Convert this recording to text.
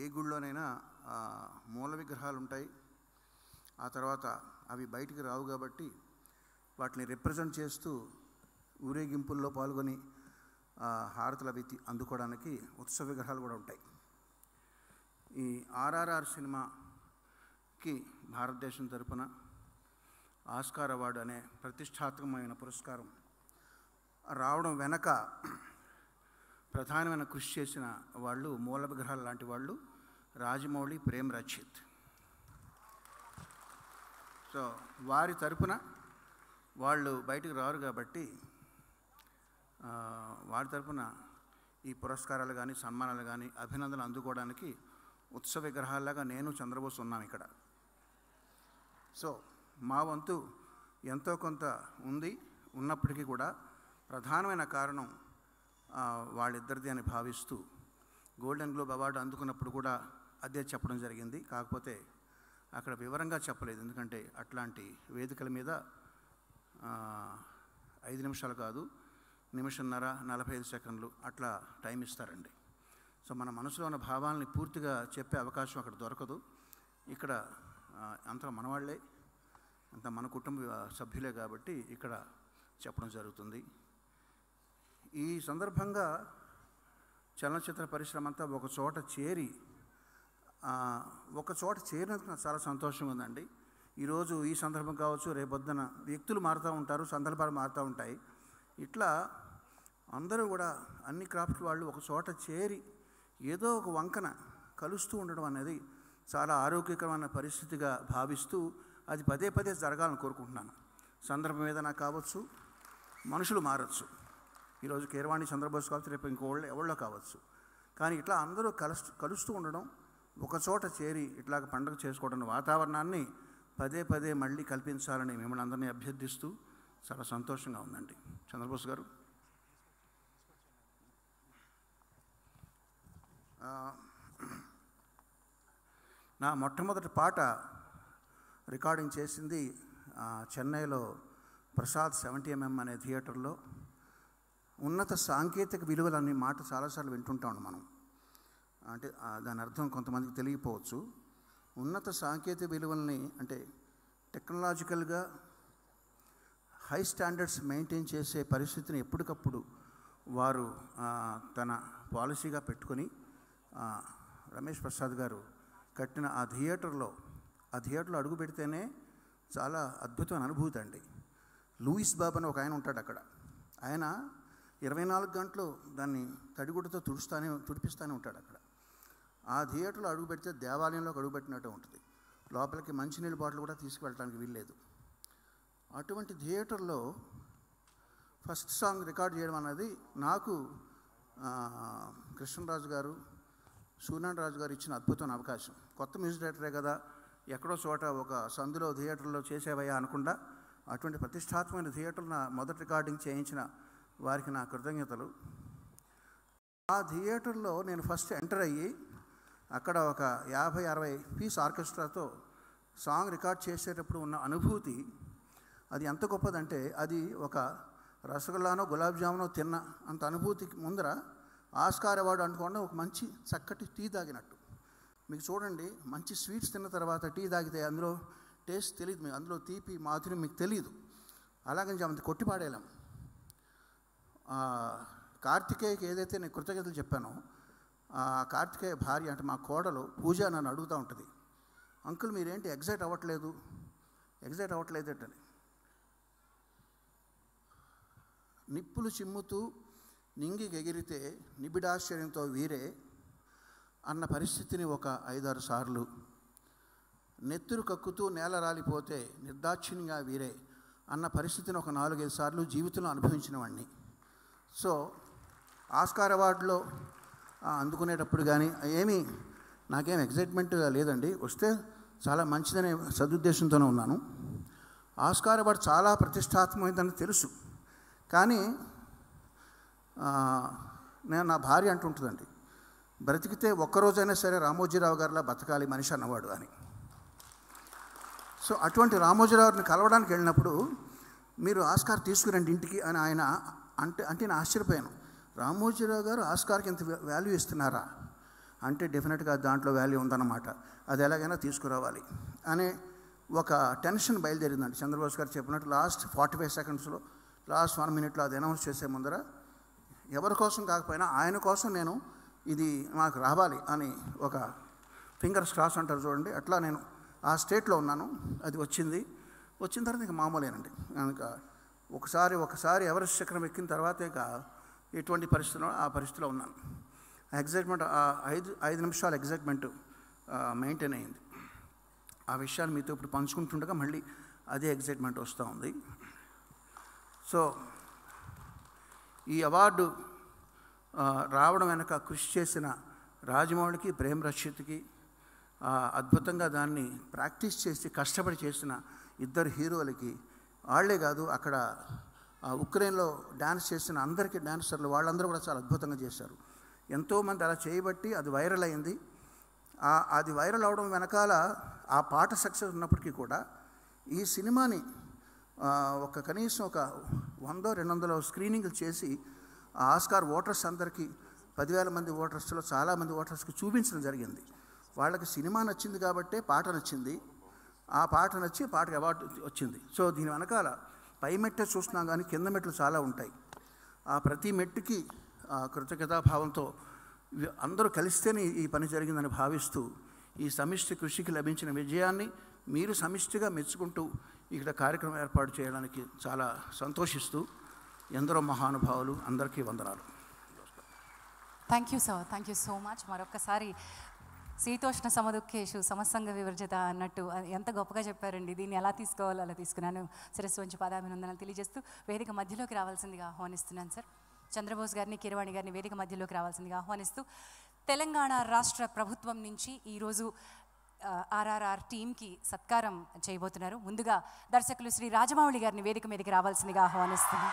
ఏ గుళ్ళోనైనా మూల విగ్రహాలు ఉంటాయి. ఆ తర్వాత అవి బయటికి రావు కాబట్టి వాటిని రిప్రజెంట్ చేస్తూ ఊరేగింపుల్లో పాల్గొని హారతులు అవి అందుకోవడానికి ఉత్సవ విగ్రహాలు కూడా ఉంటాయి. ఈ ఆర్ఆర్ఆర్ సినిమాకి భారతదేశం తరపున ఆస్కార్ అవార్డు అనే ప్రతిష్టాత్మకమైన పురస్కారం రావడం వెనక ప్రధానమైన కృషి చేసిన వాళ్ళు మూల విగ్రహాలు లాంటి వాళ్ళు రాజమౌళి, ప్రేమ్ రక్షిత్. సో వారి తరపున వాళ్ళు బయటకు రారు కాబట్టి వారి తరపున ఈ పురస్కారాలు కానీ సన్మానాలు కానీ అభినందనలు అందుకోవడానికి ఉత్సవ విగ్రహాల్లాగా నేను చంద్రబోస్ ఉన్నాం ఇక్కడ. సో మా వంతు ఎంతో కొంత ఉన్నప్పటికీ కూడా ప్రధానమైన కారణం వాళ్ళిద్దరిది అని భావిస్తూ గోల్డెన్ గ్లోబ్ అవార్డు అందుకున్నప్పుడు కూడా అదే చెప్పడం జరిగింది. కాకపోతే అక్కడ వివరంగా చెప్పలేదు, ఎందుకంటే అట్లాంటి వేదికల మీద 5 నిమిషాలు కాదు, 1 నిమిషంన్నర 45 సెకండ్లు అట్లా టైం ఇస్తారండి. సో మన మనసులో ఉన్న భావాలని పూర్తిగా చెప్పే అవకాశం అక్కడ దొరకదు. ఇక్కడ అంతా మనవాళ్లే, అంతా మన కుటుంబ సభ్యులే కాబట్టి ఇక్కడ చెప్పడం జరుగుతుంది. ఈ సందర్భంగా చలనచిత్ర పరిశ్రమ అంతా ఒక చోట చేరినందుకు నాకు చాలా సంతోషంగా ఉందండి. ఈరోజు ఈ సందర్భం కావచ్చు, రేపొద్దున వ్యక్తులు మారుతూ ఉంటారు, సందర్భాలు మారుతూ ఉంటాయి. ఇట్లా అందరూ కూడా అన్ని క్రాఫ్ట్ వాళ్ళు ఒక చోట చేరి ఏదో ఒక వంకన కలుస్తూ ఉండడం అనేది చాలా ఆరోగ్యకరమైన పరిస్థితిగా భావిస్తూ అది పదే పదే జరగాలని కోరుకుంటున్నాను. సందర్భం ఏదైనా కావచ్చు, మనుషులు మారచ్చు. ఈరోజు కీరవాణి చంద్రబోస్ కావచ్చు, రేపు ఎవళ్ళో కావచ్చు. కానీ ఇట్లా అందరూ కలుస్తూ ఉండడం, ఒక చోట చేరి ఇట్లాగ పండుగ చేసుకోవడం వాతావరణాన్ని పదే పదే మళ్ళీ కల్పించాలని మిమ్మల్ని అందరినీ అభ్యర్థిస్తూ చాలా సంతోషంగా ఉందండి. చంద్రబోస్ గారు, నా మొట్టమొదటి పాట రికార్డింగ్ చేసింది చెన్నైలో ప్రసాద్ 70mm అనే థియేటర్లో. ఉన్నత సాంకేతిక విలువలు అనే మాట చాలాసార్లు వింటుంటాం మనం. అంటే దాని అర్థం కొంతమందికి తెలియకపోవచ్చు. ఉన్నత సాంకేతిక విలువల్ని అంటే టెక్నాలజికల్గా హై స్టాండర్డ్స్ మెయింటైన్ చేసే పరిస్థితిని ఎప్పటికప్పుడు వారు తన పాలసీగా పెట్టుకొని రమేష్ ప్రసాద్ గారు కట్టిన ఆ థియేటర్లో అడుగు పెడితేనే చాలా అద్భుతమైన అనుభూతి అండి. లూయిస్ బాబు అని ఒక ఆయన ఉంటాడు అక్కడ. ఆయన 24 గంటలు దాన్ని తడిగుడ్డతో తుడిపిస్తూనే ఉంటాడు అక్కడ. ఆ థియేటర్లో అడుగు పెడితే దేవాలయంలోకి అడుగు పెట్టినట్టు ఉంటుంది. లోపలికి మంచినీళ్ళ బాటిల్ కూడా తీసుకువెళ్ళడానికి వీల్లేదు. అటువంటి థియేటర్లో ఫస్ట్ సాంగ్ రికార్డ్ చేయడం అనేది నాకు కృష్ణరాజు గారు, సూర్యనారాయణ రాజు గారు ఇచ్చిన అద్భుతమైన అవకాశం. కొత్త మ్యూజిక్ డైరెక్టరే కదా, ఎక్కడో చోట ఒక సందులో థియేటర్లో చేసేవయ్యా అనకుండా అటువంటి ప్రతిష్టాత్మకమైన థియేటర్లో మొదటి రికార్డింగ్ చేయించిన వారికి నా కృతజ్ఞతలు. ఆ థియేటర్లో నేను ఫస్ట్ ఎంటర్ అయ్యి అక్కడ ఒక 50-60 పీస్ ఆర్కెస్ట్రాతో సాంగ్ రికార్డ్ చేసేటప్పుడు ఉన్న అనుభూతి అది ఎంత గొప్పదంటే, అది ఒక రసగుల్లానో గులాబ్ జామునో తిన్న అంత అనుభూతికి ముందర ఆస్కార్ అవార్డు అనుకోండి ఒక మంచి చక్కటి టీ తాగినట్టు. మీకు చూడండి, మంచి స్వీట్స్ తిన్న తర్వాత టీ తాగితే అందులో టేస్ట్ తెలియదు, మీకు అందులో తీపి మాధుర్యం మీకు తెలియదు. అలాగని అంత కొట్టిపాడేలాం. కార్తికేయకి ఏదైతే నేను కృతజ్ఞతలు చెప్పానో, కార్తికేయ భార్య అంటే మా కోడలు పూజ నన్ను అడుగుతూ ఉంటుంది, అంకుల్ మీరేంటి ఎగ్జైట్ అవ్వట్లేదు ఏంటని. నిప్పులు చిమ్ముతూ నింగికి ఎగిరితే నిబిడాశ్చర్యంతో వీరే అన్న పరిస్థితిని ఒక 5-6 సార్లు, నెత్తురు కక్కుతూ నేల రాలిపోతే నిర్దాక్షిణ్యంగా వీరే అన్న పరిస్థితిని ఒక 4-5 సార్లు జీవితంలో అనుభవించిన వాడిని. సో ఆస్కార్ అవార్డులో అందుకునేటప్పుడు కానీ నాకేం ఎగ్జైట్మెంట్గా లేదండి, వస్తే చాలా మంచిదనే సదుద్దేశంతోనే ఉన్నాను. ఆస్కార్ అవార్డు చాలా ప్రతిష్టాత్మకమైందని తెలుసు, కానీ నా భార్య అంటుంటుందండి, బ్రతికితే ఒక్కరోజైనా సరే రామోజీరావు గారిలా బతకాలి మనిషి అన్నవాడు అని. సో అటువంటి రామోజీరావుని కలవడానికి వెళ్ళినప్పుడు మీరు ఆస్కార్ తీసుకురండి ఇంటికి అని ఆయన అంటే నేను ఆశ్చర్యపోయాను. రామోజీరావు గారు ఆస్కార్కి ఇంత వాల్యూ ఇస్తున్నారా? అంటే డెఫినెట్గా దాంట్లో వాల్యూ ఉందన్నమాట, అది ఎలాగైనా తీసుకురావాలి అనే ఒక టెన్షన్ బయలుదేరిందండి. చంద్రబోస్ గారు చెప్పినట్టు లాస్ట్ 45 సెకండ్స్లో, లాస్ట్ 1 మినిట్లో అది అనౌన్స్ చేసే ముందర ఎవరి కోసం కాకపోయినా ఆయన కోసం నేను ఇది నాకు రావాలి అని ఒక ఫింగర్స్ క్రాస్ అంటారు చూడండి, అట్లా నేను ఆ స్టేట్లో ఉన్నాను. అది వచ్చిన తర్వాత ఇక మామూలేనండి. ఇంకా ఒకసారి ఎవరెస్ట్ శిఖరం ఎక్కిన తర్వాత ఇక ఎటువంటి పరిస్థితిలో ఆ పరిస్థితిలో ఉన్నాను. ఎగ్జైట్మెంట్ 5 నిమిషాల ఎగ్జైట్మెంట్ మెయింటైన్ అయింది. ఆ విషయాన్ని మీతో ఇప్పుడు పంచుకుంటుండగా మళ్ళీ అదే ఎగ్జైట్మెంట్ వస్తూ ఉంది. సో ఈ అవార్డు రావడం వెనక కృషి చేసిన రాజమౌళికి, ప్రేమ్ రక్షిత్కి, అద్భుతంగా దాన్ని ప్రాక్టీస్ చేసి కష్టపడి చేసిన ఇద్దరు హీరోలకి, వాళ్లే కాదు అక్కడ ఉక్రెయిన్లో డ్యాన్స్ చేసిన అందరికీ డ్యాన్సర్లు వాళ్ళందరూ కూడా చాలా అద్భుతంగా చేశారు. ఎంతోమంది అలా చేయబట్టి అది వైరల్ అయింది. అది వైరల్ అవడం వెనకాల ఆ పాట సక్సెస్ ఉన్నప్పటికీ కూడా ఈ సినిమాని కనీసం ఒక 100-200 స్క్రీనింగ్లు చేసి ఆస్కార్ ఓటర్స్ అందరికీ 10,000 మంది ఓటర్స్లో చాలామంది ఓటర్స్కి చూపించడం జరిగింది. వాళ్ళకి సినిమా నచ్చింది కాబట్టే పాట నచ్చింది, ఆ పాట నచ్చి పాటకి అవార్డు వచ్చింది. సో దీని వెనకాల పై మెట్టే చూస్తున్నాం కానీ కింద మెట్లు చాలా ఉంటాయి. ఆ ప్రతి మెట్టుకి కృతజ్ఞతాభావంతో అందరూ కలిస్తేనే ఈ పని జరిగిందని భావిస్తూ ఈ సమిష్టి కృషికి లభించిన విజయాన్ని మీరు సమిష్టిగా మెచ్చుకుంటూ ఇక్కడ కార్యక్రమం ఏర్పాటు చేయడానికి చాలా సంతోషిస్తూ ఎందరో మహానుభావులు అందరికీ వందనాలు. Thank you sir, thank you so much. మరొకసారి శీతోష్ణ సమదుఃఖేషు సమస్సంగ వివర్జిత అన్నట్టు ఎంత గొప్పగా చెప్పారండి. దీన్ని ఎలా తీసుకోవాలో అలా తీసుకున్నాను. శిరస్సు వంచి పాదాభినందనలు తెలియజేస్తూ వేదిక మధ్యలోకి రావాల్సిందిగా ఆహ్వానిస్తున్నాను సార్. చంద్రబోస్ గారిని, కీరవాణి గారిని వేదిక మధ్యలోకి రావాల్సిందిగా ఆహ్వానిస్తూ తెలంగాణ రాష్ట్ర ప్రభుత్వం నుంచి ఈరోజు ఆర్ఆర్ఆర్ టీంకి సత్కారం చేయబోతున్నారు. ముందుగా దర్శకులు శ్రీ రాజమౌళి గారిని వేదిక మీదకి రావాల్సిందిగా ఆహ్వానిస్తున్నాను.